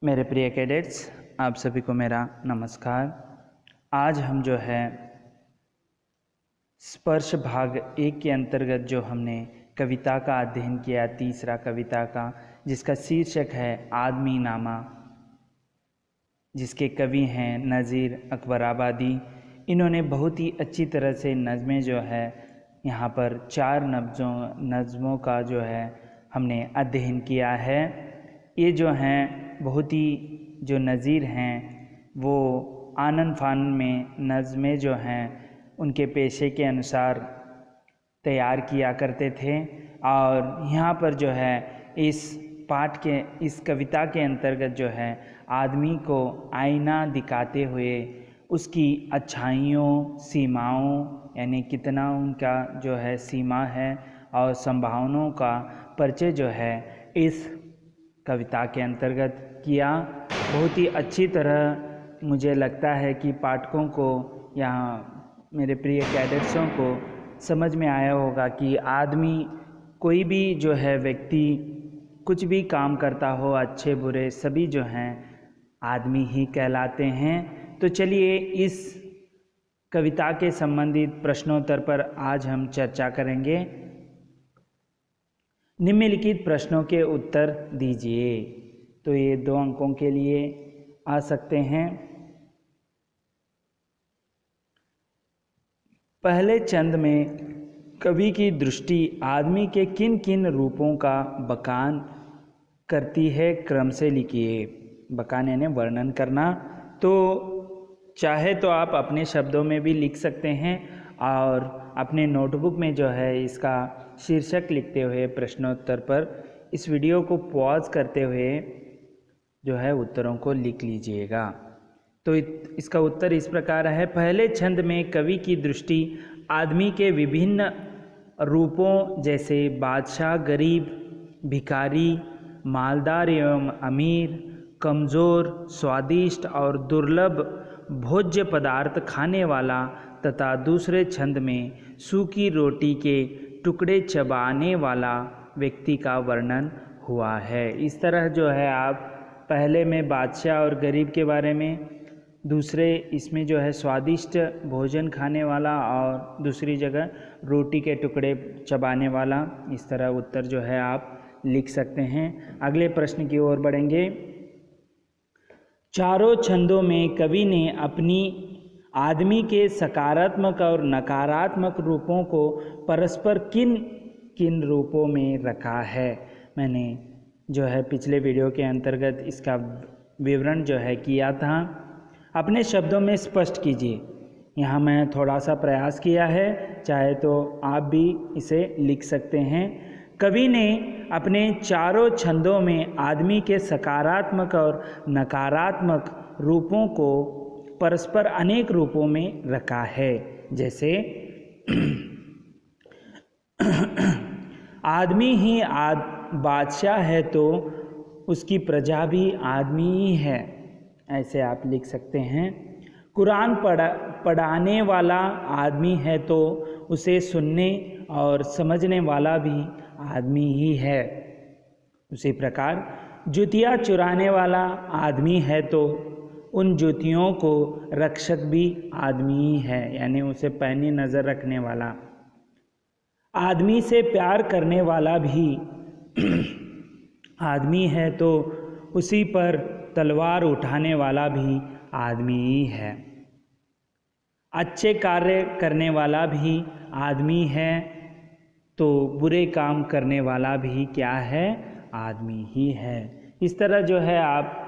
मेरे प्रिय कैडेट्स, आप सभी को मेरा नमस्कार। आज हम जो है स्पर्श भाग 1 के अंतर्गत जो हमने कविता का अध्ययन किया, तीसरा कविता का, जिसका शीर्षक है आदमी नामा, जिसके कवि हैं नज़ीर अकबराबादी। इन्होंने बहुत ही अच्छी तरह से नज़में जो है यहाँ पर 4 नज़मों का जो है हमने अध्ययन किया है। ये जो हैं बहुत ही जो नज़ीर हैं वो आनन फानन में नज़में जो हैं उनके पेशे के अनुसार तैयार किया करते थे। और यहाँ पर जो है इस कविता के अंतर्गत जो है आदमी को आईना दिखाते हुए उसकी अच्छाइयों, सीमाओं, यानी कितना उनका जो है सीमा है और संभावनाओं का परिचय जो है इस कविता के अंतर्गत किया। बहुत ही अच्छी तरह मुझे लगता है कि पाठकों को, यहाँ मेरे प्रिय कैडेट्सों को समझ में आया होगा कि आदमी, कोई भी जो है व्यक्ति कुछ भी काम करता हो, अच्छे बुरे सभी जो हैं आदमी ही कहलाते हैं। तो चलिए इस कविता के संबंधित प्रश्नोत्तर पर आज हम चर्चा करेंगे। निम्नलिखित प्रश्नों के उत्तर दीजिए। तो ये 2 अंकों के लिए आ सकते हैं। पहले छंद में कवि की दृष्टि आदमी के किन किन रूपों का बखान करती है, क्रम से लिखिए। बखान यानी वर्णन करना। तो चाहे तो आप अपने शब्दों में भी लिख सकते हैं और अपने नोटबुक में जो है इसका शीर्षक लिखते हुए प्रश्नोत्तर पर इस वीडियो को पॉज करते हुए जो है उत्तरों को लिख लीजिएगा। तो इसका उत्तर इस प्रकार है। पहले छंद में कवि की दृष्टि आदमी के विभिन्न रूपों जैसे बादशाह, गरीब, भिखारी, मालदार एवं अमीर, कमज़ोर, स्वादिष्ट और दुर्लभ भोज्य पदार्थ खाने वाला तथा दूसरे छंद में सूखी रोटी के टुकड़े चबाने वाला व्यक्ति का वर्णन हुआ है। इस तरह जो है आप पहले में बादशाह और गरीब के बारे में, दूसरे इसमें जो है स्वादिष्ट भोजन खाने वाला और दूसरी जगह रोटी के टुकड़े चबाने वाला, इस तरह उत्तर जो है आप लिख सकते हैं। अगले प्रश्न की ओर बढ़ेंगे। चारों छंदों में कवि ने अपनी आदमी के सकारात्मक और नकारात्मक रूपों को परस्पर किन किन रूपों में रखा है। मैंने जो है पिछले वीडियो के अंतर्गत इसका विवरण जो है किया था। अपने शब्दों में स्पष्ट कीजिए। यहाँ मैं थोड़ा सा प्रयास किया है, चाहे तो आप भी इसे लिख सकते हैं। कवि ने अपने चारों छंदों में आदमी के सकारात्मक और नकारात्मक रूपों को परस्पर अनेक रूपों में रखा है। जैसे आदमी ही बादशाह है तो उसकी प्रजा भी आदमी ही है, ऐसे आप लिख सकते हैं। कुरान पढ़ाने वाला आदमी है तो उसे सुनने और समझने वाला भी आदमी ही है। उसी प्रकार जूतियाँ चुराने वाला आदमी है तो उन जूतियों को रक्षक भी आदमी ही है, यानी उसे पैनी नज़र रखने वाला। आदमी से प्यार करने वाला भी आदमी है तो उसी पर तलवार उठाने वाला भी आदमी ही है। अच्छे कार्य करने वाला भी आदमी है तो बुरे काम करने वाला भी क्या है, आदमी ही है। इस तरह जो है आप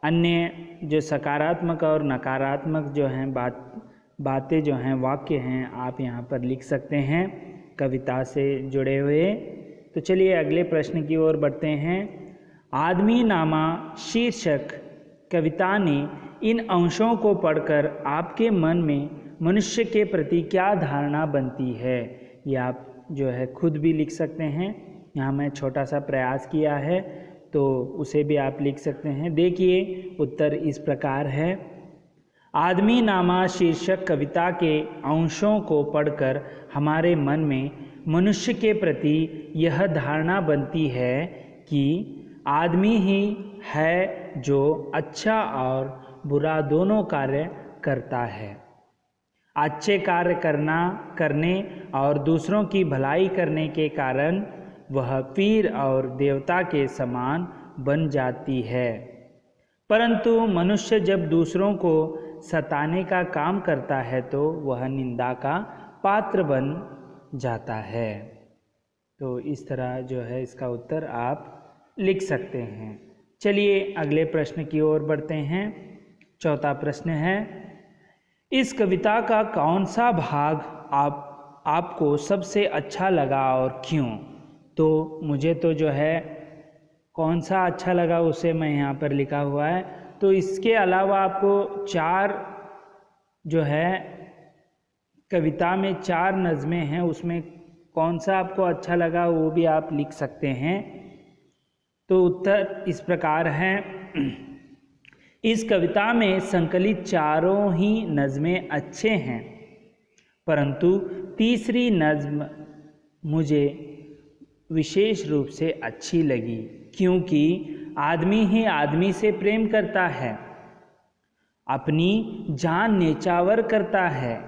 अन्य जो सकारात्मक और नकारात्मक जो हैं बातें जो हैं, वाक्य हैं, आप यहाँ पर लिख सकते हैं कविता से जुड़े हुए। तो चलिए अगले प्रश्न की ओर बढ़ते हैं। आदमी नामा शीर्षक कविता ने इन अंशों को पढ़कर आपके मन में मनुष्य के प्रति क्या धारणा बनती है, ये आप जो है खुद भी लिख सकते हैं। यहाँ मैं छोटा सा प्रयास किया है तो उसे भी आप लिख सकते हैं। देखिए उत्तर इस प्रकार है। आदमी नामा शीर्षक कविता के अंशों को पढ़कर हमारे मन में मनुष्य के प्रति यह धारणा बनती है कि आदमी ही है जो अच्छा और बुरा दोनों कार्य करता है। अच्छे कार्य करने और दूसरों की भलाई करने के कारण वह वीर और देवता के समान बन जाती है। परंतु मनुष्य जब दूसरों को सताने का काम करता है तो वह निंदा का पात्र बन जाता है। तो इस तरह जो है इसका उत्तर आप लिख सकते हैं। चलिए अगले प्रश्न की ओर बढ़ते हैं। चौथा प्रश्न है, इस कविता का कौन सा भाग आपको सबसे अच्छा लगा और क्यों? तो मुझे तो जो है कौन सा अच्छा लगा उसे मैं यहाँ पर लिखा हुआ है। तो इसके अलावा आपको 4 जो है कविता में 4 नज़में हैं, उसमें कौन सा आपको अच्छा लगा वो भी आप लिख सकते हैं। तो उत्तर इस प्रकार है, इस कविता में संकलित चारों ही नज़में अच्छे हैं, परंतु तीसरी नज़्म मुझे विशेष रूप से अच्छी लगी, क्योंकि आदमी ही आदमी से प्रेम करता है, अपनी जान न्यौछावर करता है।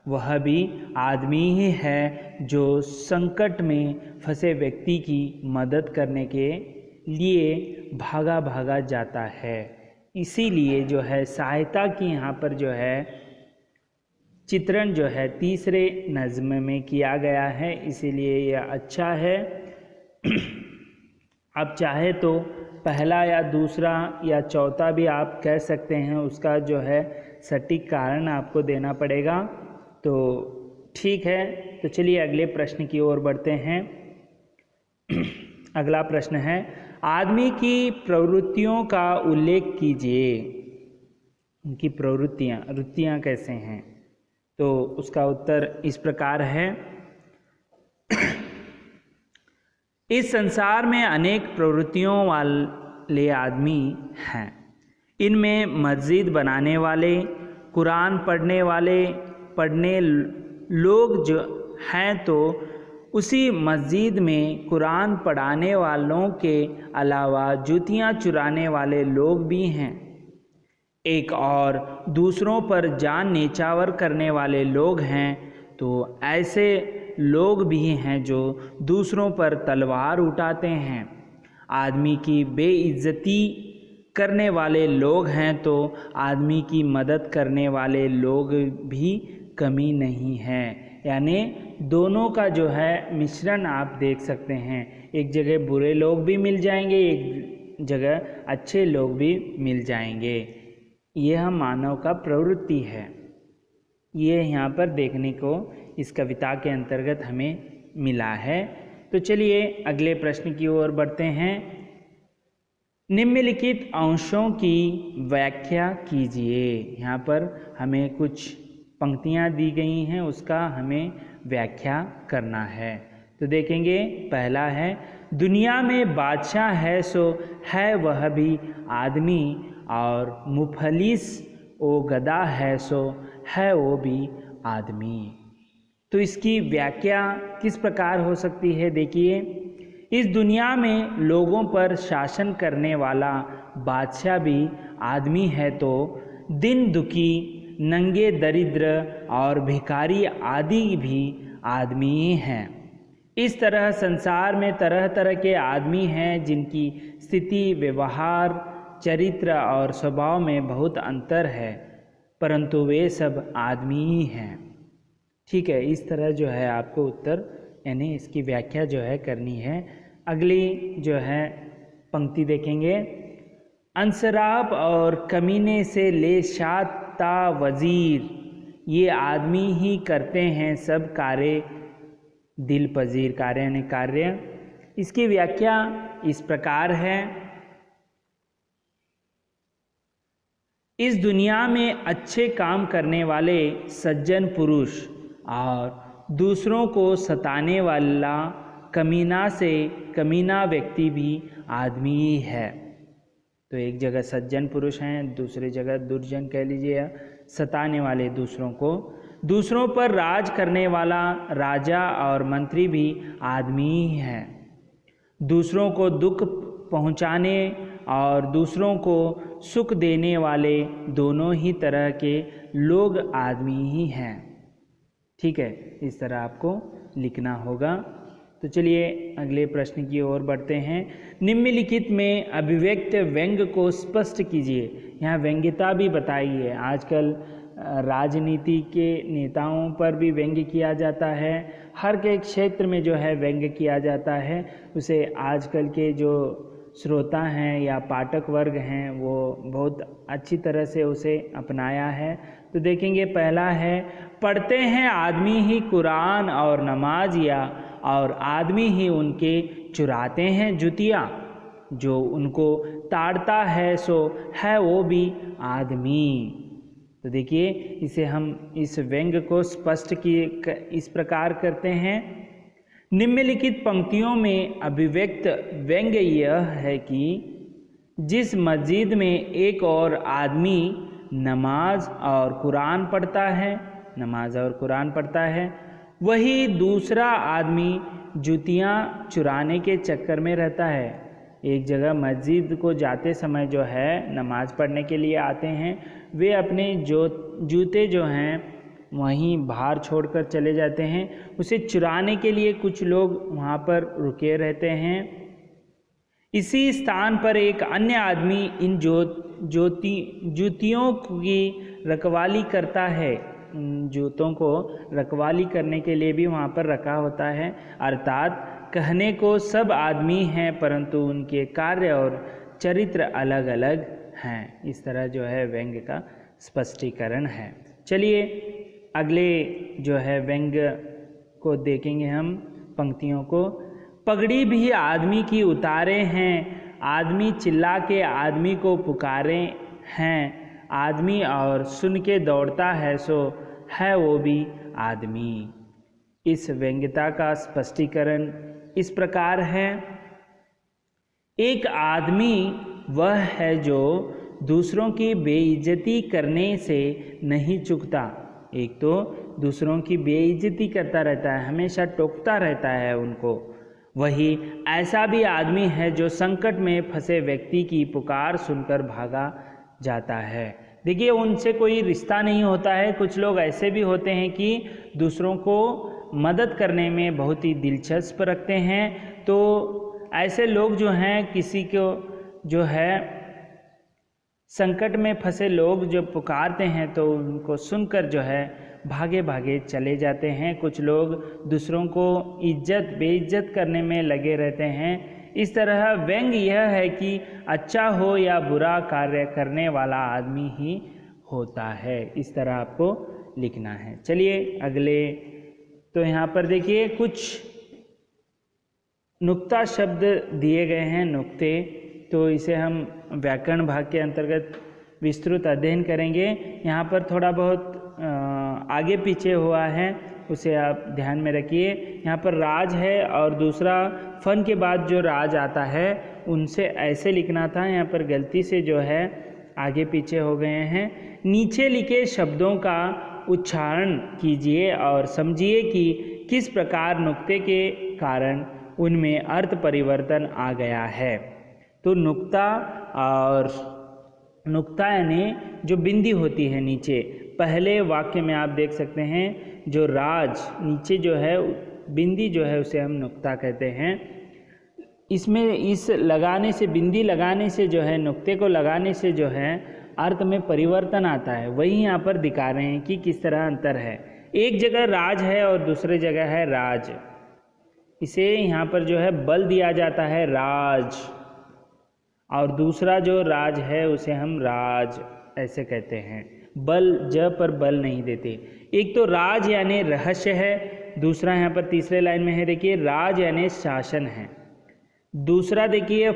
वह भी आदमी ही है जो संकट में फंसे व्यक्ति की मदद करने के लिए भागा भागा जाता है। इसीलिए जो है सहायता की यहाँ पर जो है चित्रण जो है तीसरे नज़्म में किया गया है, इसीलिए यह अच्छा है। आप चाहे तो पहला या दूसरा या चौथा भी आप कह सकते हैं, उसका जो है सटीक कारण आपको देना पड़ेगा। तो ठीक है, तो चलिए अगले प्रश्न की ओर बढ़ते हैं। अगला प्रश्न है, आदमी की प्रवृत्तियों का उल्लेख कीजिए। उनकी रुचियाँ कैसे हैं? तो उसका उत्तर इस प्रकार है, इस संसार में अनेक प्रवृत्तियों वाले आदमी हैं। इनमें मस्जिद बनाने वाले, कुरान पढ़ने लोग जो हैं, तो उसी मस्जिद में कुरान पढ़ाने वालों के अलावा जूतियाँ चुराने वाले लोग भी हैं। एक और दूसरों पर जान न्यौछावर करने वाले लोग हैं। तो ऐसे लोग भी हैं जो दूसरों पर तलवार उठाते हैं। आदमी की बेइज्जती करने वाले लोग हैं, तो आदमी की मदद करने वाले लोग भी कमी नहीं हैं। यानी दोनों का जो है मिश्रण आप देख सकते हैं। एक जगह बुरे लोग भी मिल जाएंगे, एक जगह अच्छे लोग भी मिल जाएंगे। यह मानव का प्रवृत्ति है। ये यहाँ पर देखने को इस कविता के अंतर्गत हमें मिला है। तो चलिए अगले प्रश्न की ओर बढ़ते हैं। निम्नलिखित अंशों की व्याख्या कीजिए। यहाँ पर हमें कुछ पंक्तियाँ दी गई हैं, उसका हमें व्याख्या करना है। तो देखेंगे, पहला है, दुनिया में बादशाह है सो है वह भी आदमी, और मुफलिस ओ गदा है सो है वो भी आदमी। तो इसकी व्याख्या किस प्रकार हो सकती है? देखिए, इस दुनिया में लोगों पर शासन करने वाला बादशाह भी आदमी है, तो दिन दुखी, नंगे, दरिद्र और भिखारी आदि भी आदमी ही हैं। इस तरह संसार में तरह तरह के आदमी हैं, जिनकी स्थिति, व्यवहार, चरित्र और स्वभाव में बहुत अंतर है, परंतु वे सब आदमी ही हैं। ठीक है, इस तरह जो है आपको उत्तर यानी इसकी व्याख्या जो है करनी है। अगली जो है पंक्ति देखेंगे, अंसराब और कमीने से ले शाता वजीर, ये आदमी ही करते हैं सब कार्य दिल पजीर। कार्य यानी कार्य। इसकी व्याख्या इस प्रकार है, इस दुनिया में अच्छे काम करने वाले सज्जन पुरुष और दूसरों को सताने वाला कमीना से कमीना व्यक्ति भी आदमी ही है। तो एक जगह सज्जन पुरुष हैं, दूसरी जगह दुर्जन कह लीजिए, सताने वाले दूसरों को। दूसरों पर राज करने वाला राजा और मंत्री भी आदमी ही है। दूसरों को दुख पहुंचाने और दूसरों को सुख देने वाले दोनों ही तरह के लोग आदमी ही हैं। ठीक है, इस तरह आपको लिखना होगा। तो चलिए अगले प्रश्न की ओर बढ़ते हैं। निम्नलिखित में अभिव्यक्त व्यंग्य को स्पष्ट कीजिए। यहाँ व्यंग्यता भी बताई है। आजकल राजनीति के नेताओं पर भी व्यंग्य किया जाता है, हर के क्षेत्र में जो है व्यंग्य किया जाता है। उसे आजकल के जो श्रोता हैं या पाठक वर्ग हैं वो बहुत अच्छी तरह से उसे अपनाया है। तो देखेंगे, पहला है, पढ़ते हैं आदमी ही कुरान और नमाज या और आदमी ही उनके चुराते हैं जुतियाँ। जो उनको ताड़ता है सो है वो भी आदमी। तो देखिए, इसे हम इस व्यंग्य को स्पष्ट किए इस प्रकार करते हैं। निम्नलिखित पंक्तियों में अभिव्यक्त व्यंग्य यह है कि जिस मस्जिद में एक और आदमी नमाज और कुरान पढ़ता है, वही दूसरा आदमी जूतियाँ चुराने के चक्कर में रहता है। एक जगह मस्जिद को जाते समय जो है नमाज पढ़ने के लिए आते हैं, वे अपने जूते जो हैं वहीं बाहर छोड़कर चले जाते हैं। उसे चुराने के लिए कुछ लोग वहाँ पर रुके रहते हैं। इसी स्थान पर एक अन्य आदमी इन जूतियों की रखवाली करता है। जूतों को रखवाली करने के लिए भी वहाँ पर रखा होता है। अर्थात कहने को सब आदमी हैं, परंतु उनके कार्य और चरित्र अलग अलग हैं। इस तरह जो है व्यंग्य का स्पष्टीकरण है। चलिए अगले जो है व्यंग्य को देखेंगे हम, पंक्तियों को। पगड़ी भी आदमी की उतारे हैं, आदमी चिल्ला के आदमी को पुकारे हैं, आदमी और सुन के दौड़ता है सो है वो भी आदमी। इस व्यंग्यता का स्पष्टीकरण इस प्रकार है। एक आदमी वह है जो दूसरों की बेइज्जती करने से नहीं चूकता। एक तो दूसरों की बेइज्जती करता रहता है, हमेशा टोकता रहता है उनको। वही ऐसा भी आदमी है जो संकट में फंसे व्यक्ति की पुकार सुनकर भागा जाता है। देखिए, उनसे कोई रिश्ता नहीं होता है। कुछ लोग ऐसे भी होते हैं कि दूसरों को मदद करने में बहुत ही दिलचस्प रखते हैं। तो ऐसे लोग जो हैं, किसी को जो है संकट में फंसे लोग जो पुकारते हैं तो उनको सुनकर जो है भागे भागे चले जाते हैं। कुछ लोग दूसरों को बेइज्जत करने में लगे रहते हैं। इस तरह व्यंग्य यह है कि अच्छा हो या बुरा कार्य करने वाला आदमी ही होता है। इस तरह आपको लिखना है। चलिए अगले, तो यहाँ पर देखिए कुछ नुक्ता शब्द दिए गए हैं, नुक्ते। तो इसे हम व्याकरण भाग के अंतर्गत विस्तृत अध्ययन करेंगे। यहाँ पर थोड़ा बहुत आगे पीछे हुआ है, उसे आप ध्यान में रखिए। यहाँ पर राज है और दूसरा फन के बाद जो राज आता है उनसे ऐसे लिखना था। यहाँ पर गलती से जो है आगे पीछे हो गए हैं। नीचे लिखे शब्दों का उच्चारण कीजिए और समझिए कि किस प्रकार नुक्ते के कारण उनमें अर्थ परिवर्तन आ गया है। तो नुक्ता यानी जो बिंदी होती है नीचे, पहले वाक्य में आप देख सकते हैं जो राज नीचे जो है बिंदी जो है उसे हम नुक्ता कहते हैं। इसमें इस लगाने से, बिंदी लगाने से जो है, नुक्ते को लगाने से जो है अर्थ में परिवर्तन आता है। वही यहाँ पर दिखा रहे हैं कि किस तरह अंतर है। एक जगह राज है और दूसरी जगह है राज। इसे यहाँ पर जो है बल दिया जाता है राज, और दूसरा जो राज है उसे हम राज ऐसे कहते हैं। बल ज पर बल नहीं देते। एक तो राज यानी रहस्य है, दूसरा यहाँ पर तीसरे लाइन में है देखिए राज यानी शासन है। दूसरा देखिए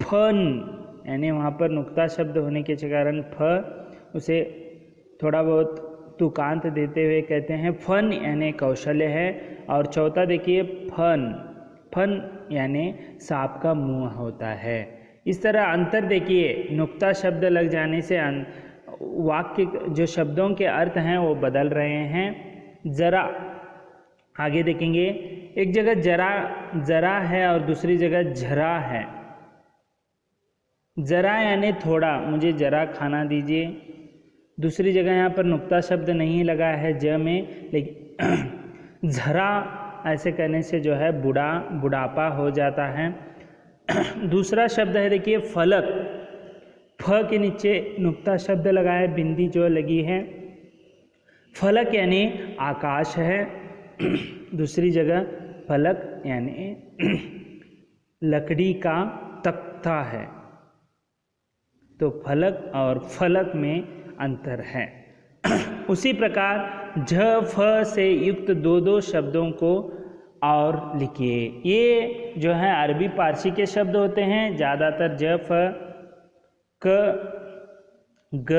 फन यानी वहाँ पर नुक्ता शब्द होने के कारण उसे थोड़ा बहुत तुकांत देते हुए कहते हैं फन यानी कौशल्य है। और चौथा देखिए फन यानी सांप का मुंह होता है। इस तरह अंतर देखिए, नुक्ता शब्द लग जाने से वाक्य जो शब्दों के अर्थ हैं वो बदल रहे हैं। जरा आगे देखेंगे, एक जगह जरा है और दूसरी जगह झरा है। ज़रा यानी थोड़ा, मुझे ज़रा खाना दीजिए। दूसरी जगह यहाँ पर नुक्ता शब्द नहीं लगा है ज में, लेकिन ज़रा ऐसे करने से जो है बुढ़ापा हो जाता है। दूसरा शब्द है देखिए फलक, फ के नीचे नुक्ता शब्द लगा है, बिंदी जो लगी है। फलक यानी आकाश है। दूसरी जगह फलक यानी लकड़ी का तख्ता है। तो फलक और फलक में अंतर है। उसी प्रकार झ फ से युक्त दो शब्दों को और लिखिए। ये जो है अरबी पारसी के शब्द होते हैं। ज़्यादातर ज फ क ग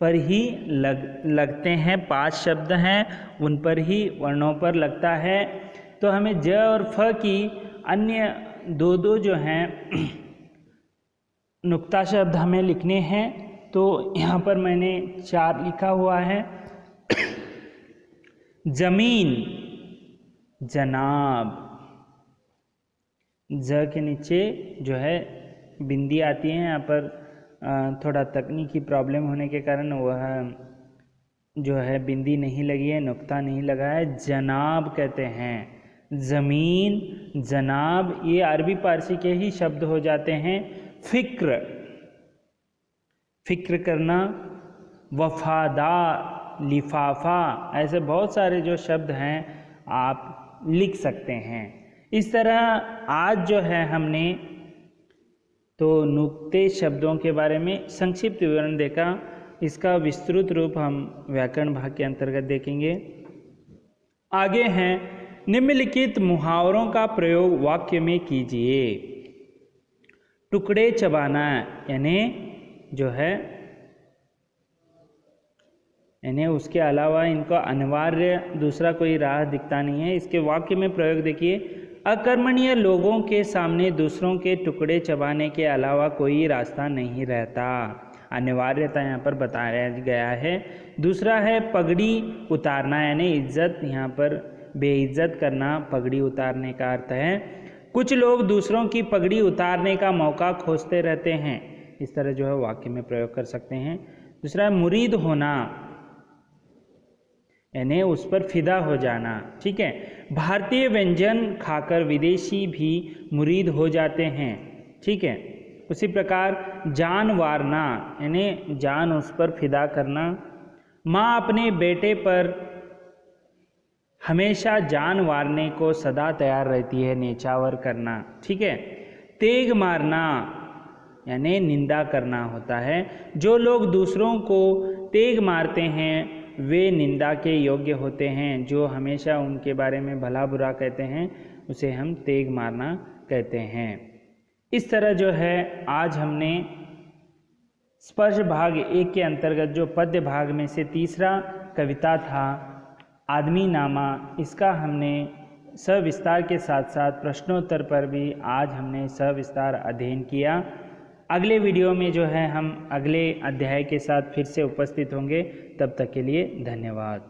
पर ही लगते हैं। 5 शब्द हैं, उन पर ही वर्णों पर लगता है। तो हमें ज और फ की अन्य दो जो हैं नुक्ता शब्द हमें लिखने हैं। तो यहाँ पर मैंने 4 लिखा हुआ है। जमीन, जनाब, ज के नीचे जो है बिंदी आती है। यहाँ पर थोड़ा तकनीकी प्रॉब्लम होने के कारण वह जो है बिंदी नहीं लगी है, नुक्ता नहीं लगा है। जनाब कहते हैं। ज़मीन, जनाब ये अरबी पारसी के ही शब्द हो जाते हैं। फिक्र, फिक्र करना। वफादार, लिफाफा, ऐसे बहुत सारे जो शब्द हैं आप लिख सकते हैं। इस तरह आज जो है हमने तो नुक्ते शब्दों के बारे में संक्षिप्त विवरण देखा। इसका विस्तृत रूप हम व्याकरण भाग के अंतर्गत देखेंगे। आगे हैं निम्नलिखित मुहावरों का प्रयोग वाक्य में कीजिए। टुकड़े चबाना यानी जो है यानी उसके अलावा इनका अनिवार्य दूसरा कोई राह दिखता नहीं है। इसके वाक्य में प्रयोग देखिए। अकर्मण्य लोगों के सामने दूसरों के टुकड़े चबाने के अलावा कोई रास्ता नहीं रहता। अनिवार्यता यहाँ पर बताया गया है। दूसरा है पगड़ी उतारना यानी इज्जत, यहाँ पर बेइज्जत करना पगड़ी उतारने का अर्थ है। कुछ लोग दूसरों की पगड़ी उतारने का मौका खोजते रहते हैं। इस तरह जो है वाक्य में प्रयोग कर सकते हैं। दूसरा है मुरीद होना यानी उस पर फिदा हो जाना। ठीक है। भारतीय व्यंजन खाकर विदेशी भी मुरीद हो जाते हैं। ठीक है। उसी प्रकार जान वारना यानी जान उस पर फिदा करना। माँ अपने बेटे पर हमेशा जान वारने को सदा तैयार रहती है, नेचावर करना। ठीक है। तेग मारना यानी निंदा करना होता है। जो लोग दूसरों को तेग मारते हैं वे निंदा के योग्य होते हैं। जो हमेशा उनके बारे में भला बुरा कहते हैं उसे हम तेग मारना कहते हैं। इस तरह जो है आज हमने स्पर्श भाग 1 के अंतर्गत जो पद्य भाग में से तीसरा कविता था आदमी नामा, इसका हमने सविस्तार के साथ साथ प्रश्नोत्तर पर भी आज हमने सविस्तार अध्ययन किया। अगले वीडियो में जो है हम अगले अध्याय के साथ फिर से उपस्थित होंगे। तब तक के लिए धन्यवाद।